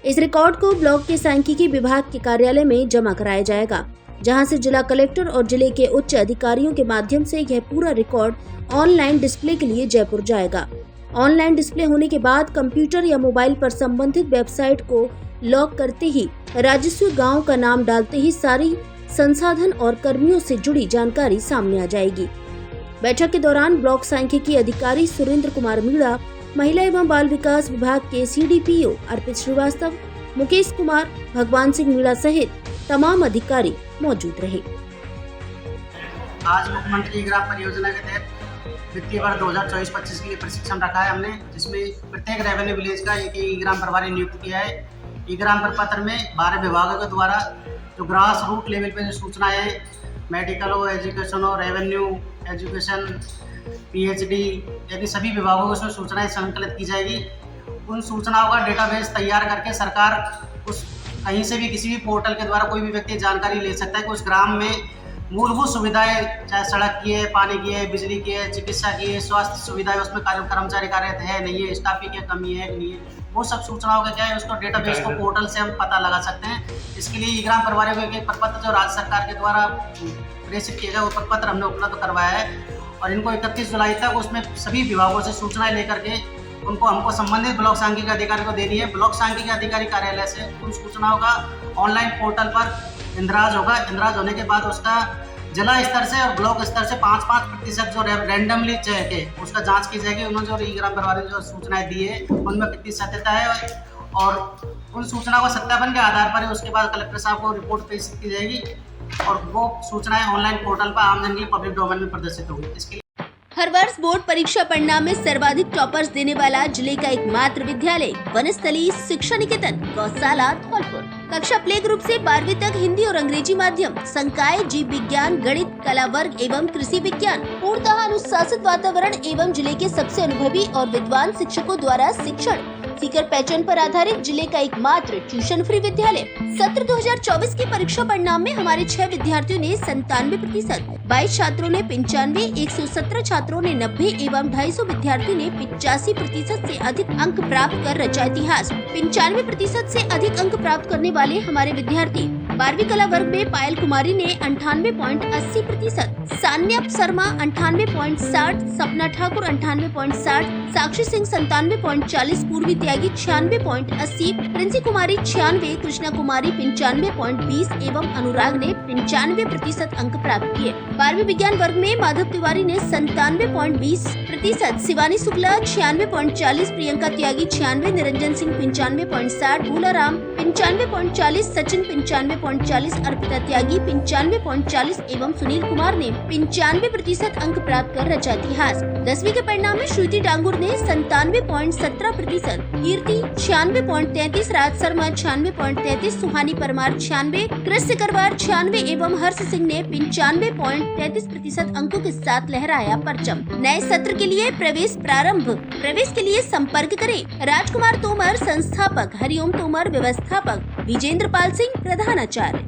इस रिकॉर्ड को ब्लॉक के सांख्यिकी विभाग के कार्यालय में जमा कराया जाएगा, जहां से जिला कलेक्टर और जिले के उच्च अधिकारियों के माध्यम से यह पूरा रिकॉर्ड ऑनलाइन डिस्प्ले के लिए जयपुर जाएगा। ऑनलाइन डिस्प्ले होने के बाद कंप्यूटर या मोबाइल पर संबंधित वेबसाइट को लॉग करते ही, राजस्व गांव का नाम डालते ही सारी संसाधन और कर्मियों से जुड़ी जानकारी सामने आ जाएगी। बैठक के दौरान ब्लॉक सांख्यिकी अधिकारी सुरेंद्र कुमार मीणा, महिला एवं बाल विकास विभाग के सीडीपीओ अर्पित श्रीवास्तव, मुकेश कुमार, भगवान सिंह मीणा सहित तमाम अधिकारी मौजूद रहे। आज मुख्यमंत्री ग्राम परियोजना के तहत वित्तीय वर्ष 2024-25 के लिए प्रशिक्षण रखा है हमने, जिसमें प्रत्येक रेवेन्यू विलेज का एक ई ग्राम प्रभारी नियुक्त किया है। ई ग्राम प्रपत्र में 12 विभागों के द्वारा जो ग्रास रूट लेवल पे जो सूचनाएं, मेडिकल हो, एजुकेशन हो, रेवेन्यू, एजुकेशन, पीएचडी, यानी सभी विभागों को उसमें सूचनाएं संकलित की जाएगी। उन सूचनाओं का डेटाबेस तैयार करके सरकार उस कहीं से भी किसी भी पोर्टल के द्वारा कोई भी व्यक्ति जानकारी ले सकता है कि उस ग्राम में मूलभूत सुविधाएं, चाहे सड़क की है, पानी की है, बिजली की है, चिकित्सा की है, स्वास्थ्य सुविधाएं, उसमें कर्मचारी कार्यरत है नहीं है, स्टाफ की क्या कमी है नहीं है, वो सब सूचनाओं का क्या है, उसको डेटाबेस को पोर्टल से हम पता लगा सकते हैं। इसके लिए ग्राम प्रभारियों के प्रपत्र जो राज्य सरकार के द्वारा प्रेषित किया गया वो प्रपत्र हमने उपलब्ध करवाया है, और इनको 31 जुलाई तक उसमें सभी विभागों से सूचनाएं लेकर के उनको हमको संबंधित ब्लॉक सांख्यिकी अधिकारी को देनी है। ब्लॉक सांख्यिकी अधिकारी कार्यालय से उन सूचनाओं का ऑनलाइन पोर्टल पर इंद्राज होगा। इंद्राज होने के बाद उसका जिला स्तर से और ब्लॉक स्तर से 5-5% जो रैंडमली चेक है उसका जांच की जाएगी। उन्होंने जो ई ग्राम प्रभारी जो सूचनाएं दी है उनमें कितनी सत्यता है, और उन सूचनाओं का सत्यापन के आधार पर उसके बाद कलेक्टर साहब को रिपोर्ट पेश की जाएगी, और वो सूचनाएं ऑनलाइन पोर्टल पर आम जन के लिए पब्लिक डोमेन में प्रदर्शित होगी। इसके हर वर्ष बोर्ड परीक्षा परिणाम में सर्वाधिक टॉपर्स देने वाला जिले का एकमात्र विद्यालय वनस्थली शिक्षा निकेतन गौशाला धौलपुर। कक्षा प्ले ग्रुप से 12वीं तक हिंदी और अंग्रेजी माध्यम, संकाय, जीव विज्ञान, गणित, कला वर्ग एवं कृषि विज्ञान, पूर्णतः अनुशासित वातावरण एवं जिले के सबसे अनुभवी और विद्वान शिक्षकों द्वारा शिक्षण सीकर पैटर्न पर आधारित जिले का एकमात्र ट्यूशन फ्री विद्यालय। सत्र 2024 की परीक्षा परिणाम में हमारे 6 विद्यार्थियों ने 97%, 22 छात्रों ने 95, 117 छात्रों ने 90 एवं 250 विद्यार्थी ने 85% से अधिक अंक प्राप्त कर रचा इतिहास। 95% से अधिक अंक प्राप्त करने वाले हमारे विद्यार्थी 12वीं कला वर्ग में पायल कुमारी ने 98.80%, सान्या शर्मा 98.60, सपना ठाकुर 98.60, साक्षी सिंह 97.40, पूर्वी त्यागी 96.80, प्रिंसी कुमारी 96, कृष्णा कुमारी 95.20 एवं अनुराग ने 95% अंक प्राप्त किए। 12वीं विज्ञान वर्ग में माधव तिवारी ने 97.20%, शिवानी शुक्ला 96.40, प्रियंका त्यागी 96, निरंजन सिंह 95.60, भूला राम 95.40, सचिन 95.40, अर्पिता त्यागी 95.40 एवं सुनील कुमार ने 95% अंक प्राप्त कर रचा इतिहास। 10वीं के परिणाम में श्रुति डांगुर ने 97.17%, कीर्ति 96.33, राज शर्मा 96.33, सुहानी परमार 96, कृष सिकरवार 96 एवं हर्ष सिंह ने 95.33% अंकों के साथ लहराया परचम। नए सत्र के लिए प्रवेश प्रारंभ। प्रवेश के लिए संपर्क करें राजकुमार तोमर संस्थापक, हरिओम तोमर व्यवस्थापक, विजेंद्र पाल सिंह प्रधानाचार्य।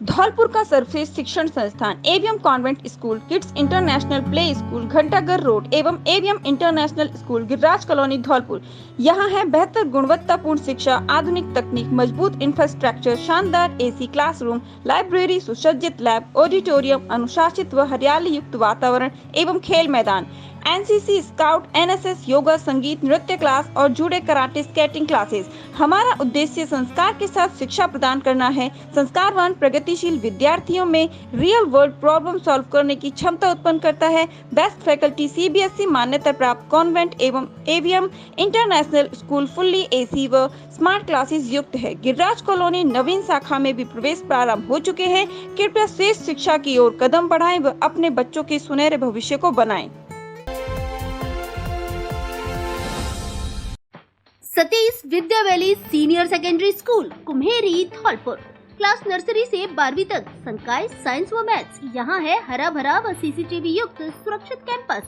धौलपुर का सर्वश्रेष्ठ शिक्षण संस्थान AVM convent school, kids international play school, Ghantaghar road एवं AVM international school, Giriraj colony, Dholpur. यहाँ है बेहतर गुणवत्तापूर्ण शिक्षा, आधुनिक तकनीक, मजबूत इंफ्रास्ट्रक्चर, शानदार एसी क्लासरूम, लाइब्रेरी, सुसज्जित लैब, ऑडिटोरियम, अनुशासित व हरियाली युक्त वातावरण एवं खेल मैदान, एनसीसी, स्काउट, एनएसएस, योगा, संगीत, नृत्य क्लास और जुड़े कराटे, स्केटिंग क्लासेस। हमारा उद्देश्य संस्कार के साथ शिक्षा प्रदान करना है। संस्कारवान प्रगतिशील विद्यार्थियों में रियल वर्ल्ड प्रॉब्लम सॉल्व करने की क्षमता उत्पन्न करता है। बेस्ट फैकल्टी, सीबीएसई मान्यता प्राप्त कॉन्वेंट एवं AVM international school fully AC व स्मार्ट क्लासेस युक्त है। गिरिराज कॉलोनी नवीन शाखा में भी प्रवेश प्रारंभ हो चुके हैं। कृपया श्रेष्ठ शिक्षा की ओर कदम बढ़ाएं व अपने बच्चों के सुनहरे भविष्य को बनाएं। Satish Vidya valley senior secondary school, Kumheri, Dholpur. Class nursery से 12वीं तक संकाय, साइंस व मैथ्स। यहाँ है हरा भरा व सीसीटीवी युक्त सुरक्षित कैंपस,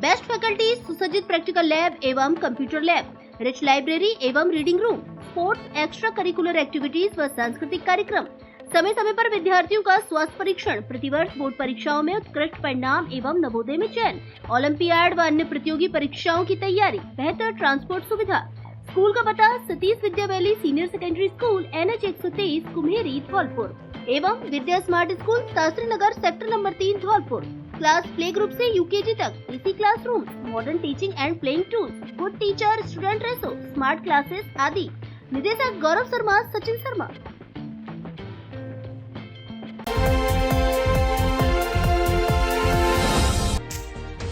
बेस्ट फैकल्टी, सुसज्जित प्रैक्टिकल लैब एवं कंप्यूटर लैब, रिच लाइब्रेरी एवं reading room, sports, extra curricular activities व सांस्कृतिक कार्यक्रम। समय समय पर विद्यार्थियों का स्वास्थ्य परीक्षण, प्रतिवर्ष बोर्ड परीक्षाओं में उत्कृष्ट परिणाम एवं नवोदय में चयन, ओलंपियाड व अन्य प्रतियोगी परीक्षाओं की तैयारी, बेहतर ट्रांसपोर्ट सुविधा। स्कूल का पता Satish Vidya valley senior secondary school, NH 123, Kumheri, Dholpur एवं Vidya smart school, Shastri Nagar, sector number 3, Dholpur. Class play group से यूकेजी तक, AC classroom, modern teaching and playing tools, good teacher student ratio, smart classes आदि। निदेशक गौरव शर्मा, सचिन शर्मा।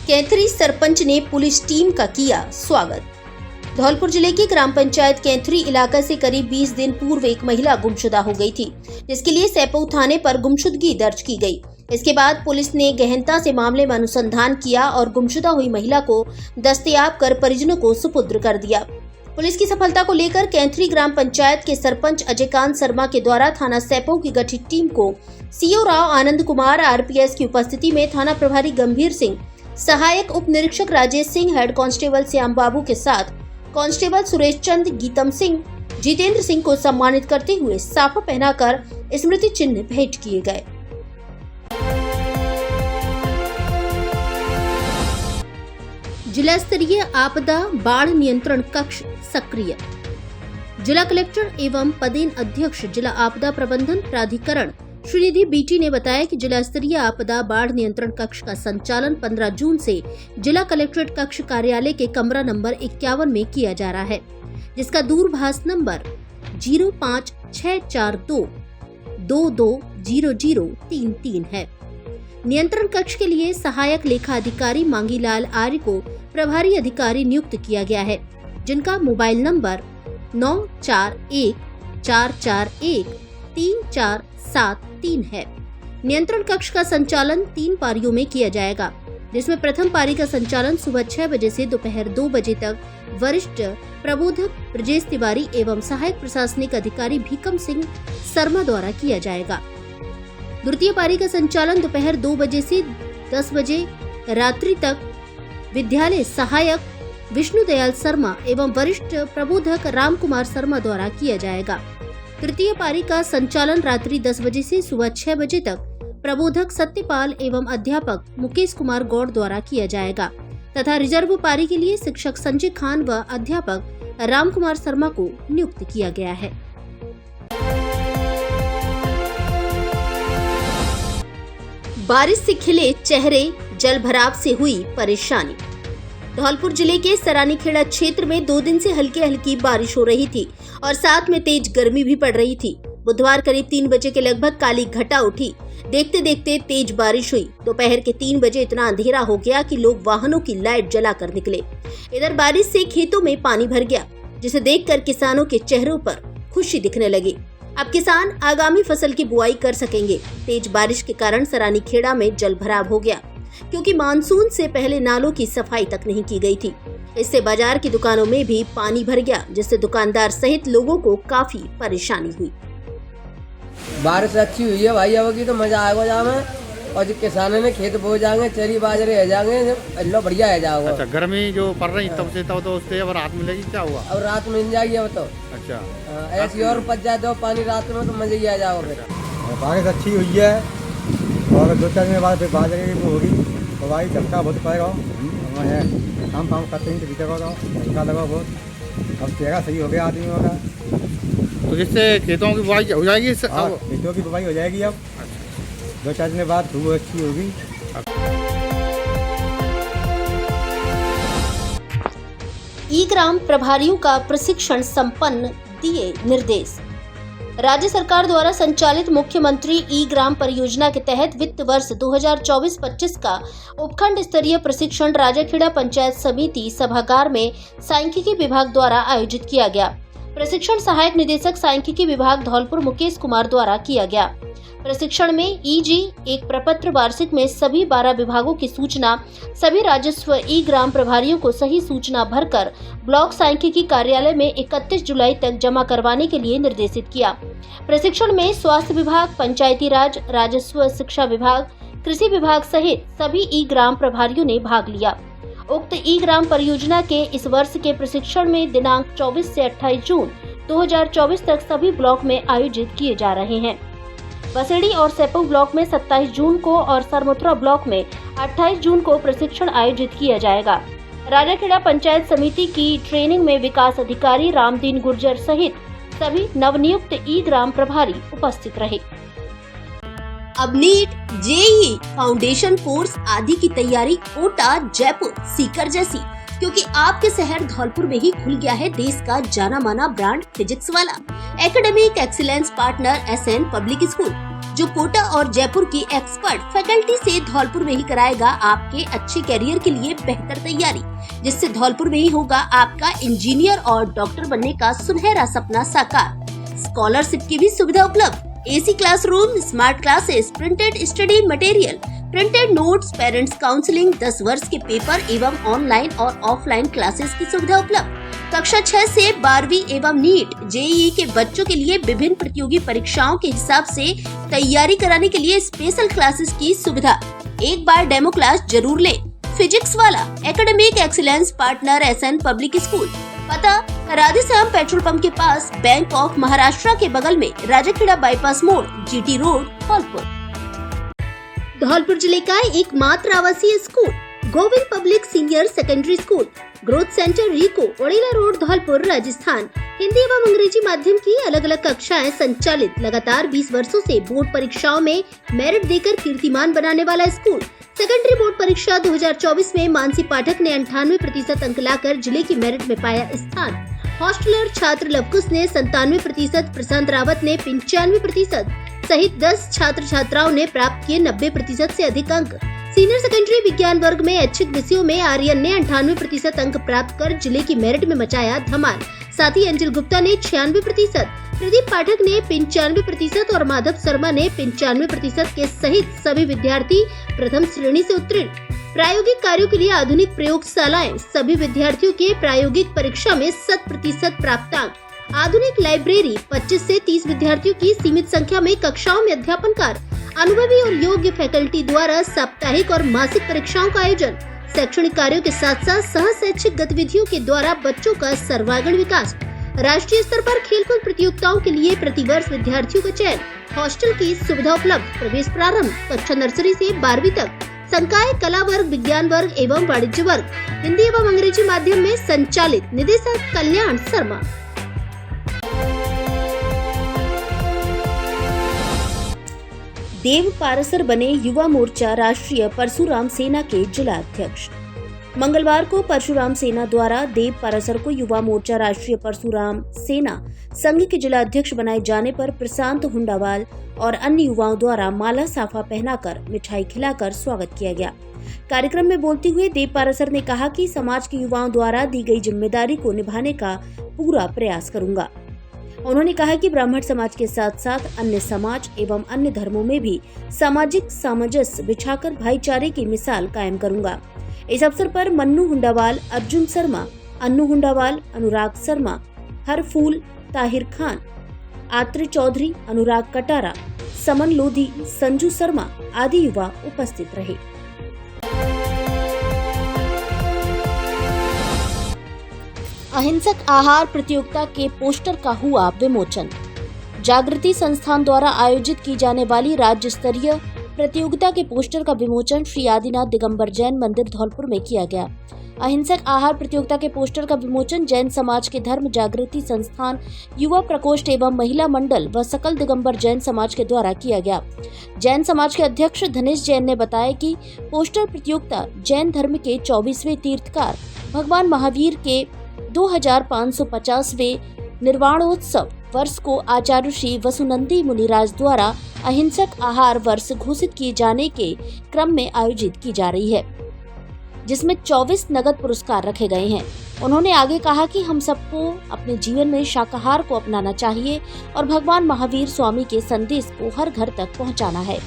कैथरी सरपंच ने पुलिस टीम का किया स्वागत। धौलपुर जिले की ग्राम पंचायत कैथरी इलाका से करीब 20 दिन पूर्व एक महिला गुमशुदा हो गई थी, जिसके लिए सैपऊ थाने पर गुमशुदगी दर्ज की गई। इसके बाद पुलिस ने गहनता से मामले में अनुसंधान किया और गुमशुदा हुई महिला को दस्तयाब कर परिजनों को सुपुर्द कर दिया। पुलिस की सफलता को लेकर कैथरी ग्राम पंचायत के सरपंच अजयकांत शर्मा के द्वारा थाना सैपऊ की गठित टीम को सीओ राव आनंद कुमार RPS की उपस्थिति में थाना प्रभारी गंभीर सिंह, सहायक उप निरीक्षक राजेश सिंह, हेड कांस्टेबल श्याम बाबू के साथ कांस्टेबल सुरेश चंद, गीतम सिंह, जितेंद्र सिंह को सम्मानित करते हुए साफा पहनाकर स्मृति चिन्ह भेंट किए गए। जिला स्तरीय आपदा बाढ़ नियंत्रण कक्ष सक्रिय। जिला कलेक्टर एवं पदेन अध्यक्ष जिला आपदा प्रबंधन प्राधिकरण श्रीनिधि बीटी ने बताया कि जिला स्तरीय आपदा बाढ़ नियंत्रण कक्ष का संचालन 15 जून से जिला कलेक्ट्रेट कक्ष कार्यालय के कमरा नंबर 51 में किया जा रहा है, जिसका दूरभाष नंबर 0564220033 है। नियंत्रण कक्ष के लिए सहायक लेखा अधिकारी मांगीलाल आर्य को प्रभारी अधिकारी नियुक्त किया गया है, जिनका मोबाइल नंबर 94144134 7-3 है। नियंत्रण कक्ष का संचालन 3 पारियों में किया जाएगा, जिसमें प्रथम पारी का संचालन सुबह 6 बजे से दोपहर 2 बजे तक वरिष्ठ प्रबोधक ब्रजेश तिवारी एवं सहायक प्रशासनिक अधिकारी भीकम सिंह शर्मा द्वारा किया जाएगा। द्वितीय पारी का संचालन दोपहर 2 बजे से 10 बजे रात्रि तक विद्यालय सहायक विष्णु दयाल शर्मा एवं वरिष्ठ प्रबोधक राम कुमार शर्मा द्वारा किया जाएगा। तृतीय पारी का संचालन रात्रि 10 बजे से सुबह 6 बजे तक प्रबोधक सत्यपाल एवं अध्यापक मुकेश कुमार गौड़ द्वारा किया जाएगा तथा रिजर्व पारी के लिए शिक्षक संजय खान व अध्यापक राम कुमार शर्मा को नियुक्त किया गया है। बारिश से खिले चेहरे, जलभराव से हुई परेशानी। धौलपुर जिले के सरानीखेड़ा क्षेत्र में 2 दिन से हल्की बारिश हो रही थी और साथ में तेज गर्मी भी पड़ रही थी। बुधवार करीब 3 बजे के लगभग काली घटा उठी। देखते देखते तेज बारिश हुई। दोपहर के 3 बजे इतना अंधेरा हो गया कि लोग वाहनों की लाइट जलाकर निकले। इधर बारिश से खेतों में पानी भर गया, जिसे देखकर किसानों के चेहरों पर खुशी दिखने लगी। अब किसान आगामी फसल की बुआई कर सकेंगे। तेज बारिश के कारण सरानीखेड़ा में जल भराव हो गया, क्योंकि मानसून से पहले नालों की सफाई तक नहीं की गई थी। इससे बाजार की दुकानों में भी पानी भर गया, जिससे दुकानदार सहित लोगों को काफी परेशानी हुई। बारिश अच्छी हुई है भाई, अब की तो मजा आएगा जामे, और जो किसानों ने खेत बो जाएंगे, चरी बाजरे रह जाएंगे, अल्लाह बढ़िया है जाओगा। अच्छा, गर्मी जो पड़ रही तब से तो उससे अब रात मिलेगी, क्या हुआ? अब रात मिल जाएगी अब तो। अच्छा, ऐसी और पच जाए दो पानी रात में तो मजा ही आ जाओगे। बारिश अच्छी हुई है और 2-4 दिन बाद बाजरे की होगी, तो भाई झटका बहुत पड़ेगा। काम फाम करते हैं तो बीते झटका लगा बहुत। अब चेहरा सही हो गया आदमियों का, तो जिससे खेतों की बुआई हो जाएगी। खेतों की बुआई हो जाएगी। अब 2-4 दिन बाद धूप अच्छी होगी। ई-ग्राम प्रभारियों का प्रशिक्षण संपन्न, दिए निर्देश। राज्य सरकार द्वारा संचालित मुख्यमंत्री ई-ग्राम परियोजना के तहत वित्त वर्ष 2024-25 का उपखंड स्तरीय प्रशिक्षण राजाखेड़ा पंचायत समिति सभागार में सांख्यिकी विभाग द्वारा आयोजित किया गया। प्रशिक्षण सहायक निदेशक सांख्यिकी विभाग धौलपुर मुकेश कुमार द्वारा किया गया। प्रशिक्षण में ईजी एक प्रपत्र वार्षिक में सभी 12 विभागों की सूचना सभी राजस्व ई-ग्राम प्रभारियों को सही सूचना भरकर ब्लॉक सांख्यिकी कार्यालय में 31 जुलाई तक जमा करवाने के लिए निर्देशित किया। प्रशिक्षण में स्वास्थ्य विभाग, पंचायती राज, राजस्व, शिक्षा विभाग, कृषि विभाग सहित सभी ई-ग्राम प्रभारियों ने भाग लिया। उक्त ई-ग्राम परियोजना के इस वर्ष के प्रशिक्षण में दिनांक 24 से 28 जून 2024 तक सभी ब्लॉक में आयोजित किए जा रहे हैं। बसेड़ी और सेपू ब्लॉक में 27 जून को और सरमथुरा ब्लॉक में 28 जून को प्रशिक्षण आयोजित किया जाएगा। राजाखेड़ा पंचायत समिति की ट्रेनिंग में विकास अधिकारी रामदीन गुर्जर सहित सभी नवनियुक्त ई-ग्राम प्रभारी उपस्थित रहे। अब नीट, जेईई, फाउंडेशन कोर्स आदि की तैयारी कोटा, जयपुर, सीकर जैसी, क्योंकि आपके शहर धौलपुर में ही खुल गया है देश का जाना माना brand Physics Wallah academic excellence partner SN public school, जो कोटा और जयपुर की एक्सपर्ट फैकल्टी से धौलपुर में ही कराएगा आपके अच्छे करियर के लिए बेहतर तैयारी, जिससे धौलपुर में ही होगा आपका इंजीनियर और डॉक्टर बनने का सुनहरा सपना साकार। स्कॉलरशिप की भी सुविधा उपलब्ध, AC classroom, smart classes, printed study material, printed notes, parents counselling, 10 वर्ष के पेपर एवं ऑनलाइन और ऑफलाइन क्लासेस की सुविधा उपलब्ध। कक्षा 6 से 12वीं एवं नीट, जेईई के बच्चों के लिए विभिन्न प्रतियोगी परीक्षाओं के हिसाब से तैयारी कराने के लिए स्पेशल क्लासेस की सुविधा। एक बार डेमो क्लास जरूर ले। Physics Wallah academic excellence partner SN public school, पता राधेश्याम पेट्रोल पंप के पास, बैंक ऑफ महाराष्ट्र के बगल में, राजाखेड़ा बाईपास मोड़, जीटी रोड, धौलपुर। धौलपुर जिले का एकमात्र आवासीय school Govind public senior secondary school, growth centre RIICO, Odela road, Dholpur, Rajasthan. Hindi एवं अंग्रेजी माध्यम की अलग अलग कक्षाएं संचालित, लगातार 20 वर्षों से बोर्ड परीक्षाओं में मेरिट देकर कीर्तिमान बनाने वाला स्कूल। सेकेंडरी बोर्ड परीक्षा 2024 में मानसी पाठक ने 98% अंक लाकर जिले की मेरिट में पाया स्थान। हॉस्टलर छात्र लवकुश ने 97%, प्रशांत रावत ने 95% सहित 10 छात्र छात्राओं ने प्राप्त किए 90% से अधिक अंक। सीनियर सेकेंडरी विज्ञान वर्ग में ऐच्छिक विषयों में आर्यन ने 98% अंक प्राप्त कर जिले की मेरिट में मचाया धमाल। साथ ही अंजल गुप्ता ने 96%, प्रदीप पाठक ने 95% और माधव शर्मा ने 95% के सहित सभी विद्यार्थी प्रथम श्रेणी से उत्तीर्ण। प्रायोगिक कार्यों के लिए आधुनिक प्रयोगशालाएं, सभी विद्यार्थियों के प्रायोगिक परीक्षा में 100% प्राप्तांक, आधुनिक लाइब्रेरी, 25 से 30 विद्यार्थियों की सीमित संख्या में कक्षाओं में अध्यापन कार्य, अनुभवी और योग्य फैकल्टी द्वारा साप्ताहिक और मासिक परीक्षाओं का आयोजन, शैक्षणिक कार्यों के साथ साथ सह शैक्षिक गतिविधियों के द्वारा बच्चों का सर्वांगीण विकास, राष्ट्रीय स्तर पर खेलकूद प्रतियोगिताओं के लिए प्रतिवर्ष विद्यार्थियों का चयन, हॉस्टल की सुविधा उपलब्ध, प्रवेश प्रारंभ कक्षा नर्सरी से 12वीं तक, संकाय कला वर्ग, विज्ञान वर्ग एवं वाणिज्य वर्ग, हिंदी एवं अंग्रेजी माध्यम में संचालित। निदेशक कल्याण शर्मा। देव पारसर बने युवा मोर्चा राष्ट्रीय परशुराम सेना के जिला अध्यक्ष। मंगलवार को परशुराम सेना द्वारा देव पारसर को युवा मोर्चा राष्ट्रीय परशुराम सेना संघ के जिला अध्यक्ष बनाए जाने पर प्रशांत हुंडावाल और अन्य युवाओं द्वारा माला साफा पहनाकर मिठाई खिलाकर स्वागत किया गया। कार्यक्रम में बोलते हुए देव पारसर ने कहा कि समाज के युवाओं द्वारा दी गई जिम्मेदारी को निभाने का पूरा प्रयास करूंगा। उन्होंने कहा कि ब्राह्मण समाज के साथ साथ अन्य समाज एवं अन्य धर्मों में भी सामाजिक सामंजस्य बिछाकर भाईचारे की मिसाल कायम करूंगा। इस अवसर पर मन्नू हुंडावाल, अर्जुन शर्मा, अन्नू हुंडावाल, अनुराग शर्मा, हरफूल, ताहिर खान, आत्री चौधरी, अनुराग कटारा, समन लोधी, संजू शर्मा आदि युवा उपस्थित रहे। अहिंसक आहार प्रतियोगिता के पोस्टर का हुआ विमोचन। जागृति संस्थान द्वारा आयोजित की जाने वाली राज्य स्तरीय प्रतियोगिता के पोस्टर का विमोचन श्री आदिनाथ दिगंबर जैन मंदिर धौलपुर में किया गया। अहिंसक आहार प्रतियोगिता के पोस्टर का विमोचन जैन समाज के धर्म जागृति संस्थान, युवा प्रकोष्ठ एवं महिला मंडल व सकल दिगंबर जैन समाज के द्वारा किया गया। जैन समाज के अध्यक्ष धनेश जैन ने बताया कि पोस्टर प्रतियोगिता जैन धर्म के 24वें तीर्थकार भगवान महावीर के 2550वें निर्वाणोत्सव वर्ष को आचार्य श्री वसुनंदी मुनिराज द्वारा अहिंसक आहार वर्ष घोषित किए जाने के क्रम में आयोजित की जा रही है, जिसमें 24 नगद पुरस्कार रखे गए हैं। उन्होंने आगे कहा कि हम सबको अपने जीवन में शाकाहार को अपनाना चाहिए और भगवान महावीर स्वामी के संदेश को हर घर तक पहुंचाना है।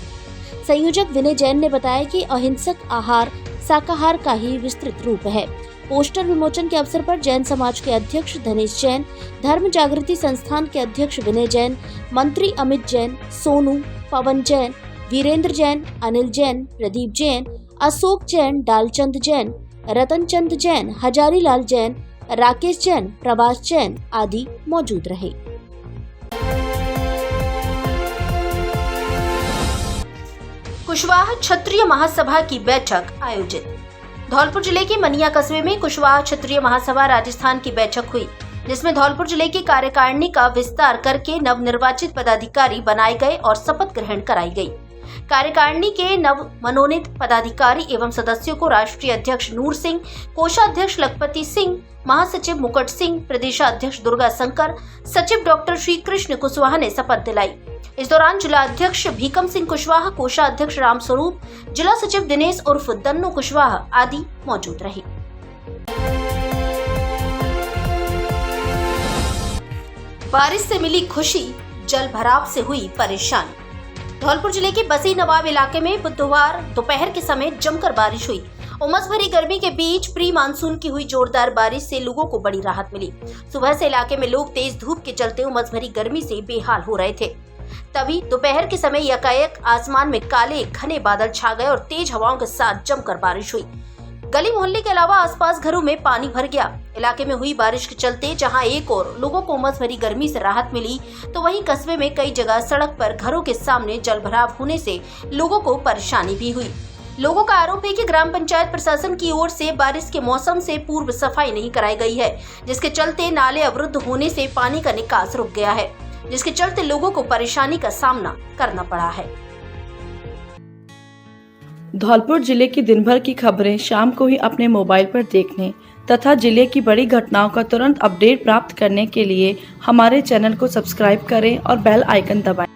संयोजक विनय जैन ने बताया कि अहिंसक आहार शाकाहार का ही विस्तृत रूप है। पोस्टर विमोचन के अवसर पर जैन समाज के अध्यक्ष धनेश जैन, धर्म जागृति संस्थान के अध्यक्ष विनय जैन, मंत्री अमित जैन, सोनू, पवन जैन, वीरेंद्र जैन, अनिल जैन, प्रदीप जैन, अशोक जैन, डालचंद जैन, रतनचंद जैन, हजारी लाल जैन, राकेश जैन, प्रभास जैन आदि मौजूद रहे। कुशवाहा क्षत्रिय महासभा की बैठक आयोजित। धौलपुर जिले के मनिया कस्बे में कुशवाहा क्षत्रिय महासभा राजस्थान की बैठक हुई, जिसमें धौलपुर जिले की कार्यकारिणी का विस्तार करके नवनिर्वाचित पदाधिकारी बनाए गए और शपथ ग्रहण कराई गई। कार्यकारिणी के नव मनोनीत पदाधिकारी एवं सदस्यों को राष्ट्रीय अध्यक्ष नूर सिंह, कोषाध्यक्ष लखपति सिंह, महासचिव मुकुट सिंह, प्रदेशाध्यक्ष दुर्गा शंकर, सचिव डॉक्टर श्री कृष्ण कुशवाहा ने शपथ दिलाई। इस दौरान जिला अध्यक्ष भीकम सिंह कुशवाहा, कोषाध्यक्ष राम स्वरूप, जिला सचिव दिनेश उर्फ दन्नू कुशवाहा आदि मौजूद रहे। बारिश से मिली खुशी, जल भराव से हुई परेशानी। धौलपुर जिले के बसी नवाब इलाके में बुधवार दोपहर के समय जमकर बारिश हुई। उमस भरी गर्मी के बीच प्री मानसून की हुई जोरदार बारिश से लोगों को बड़ी राहत मिली। सुबह से इलाके में लोग तेज धूप के चलते उमस भरी गर्मी से बेहाल हो रहे थे। तभी दोपहर के समय यकायक आसमान में काले घने बादल छा गए और तेज हवाओं के साथ जमकर बारिश हुई। गली मोहल्ले के अलावा आसपास घरों में पानी भर गया। इलाके में हुई बारिश के चलते जहां एक और लोगों को उमस भरी गर्मी से राहत मिली, तो वहीं कस्बे में कई जगह सड़क पर घरों के सामने जलभराव होने से लोगों को परेशानी भी हुई। लोगों का आरोप है कि ग्राम पंचायत प्रशासन की ओर से बारिश के मौसम से पूर्व सफाई नहीं कराई गई है, जिसके चलते नाले अवरुद्ध होने से पानी का निकास रुक गया है, जिसके चलते लोगों को परेशानी का सामना करना पड़ा है। धौलपुर जिले की दिन भर की खबरें शाम को ही अपने मोबाइल पर देखने तथा जिले की बड़ी घटनाओं का तुरंत अपडेट प्राप्त करने के लिए हमारे चैनल को सब्सक्राइब करें और बेल आइकन दबाएं।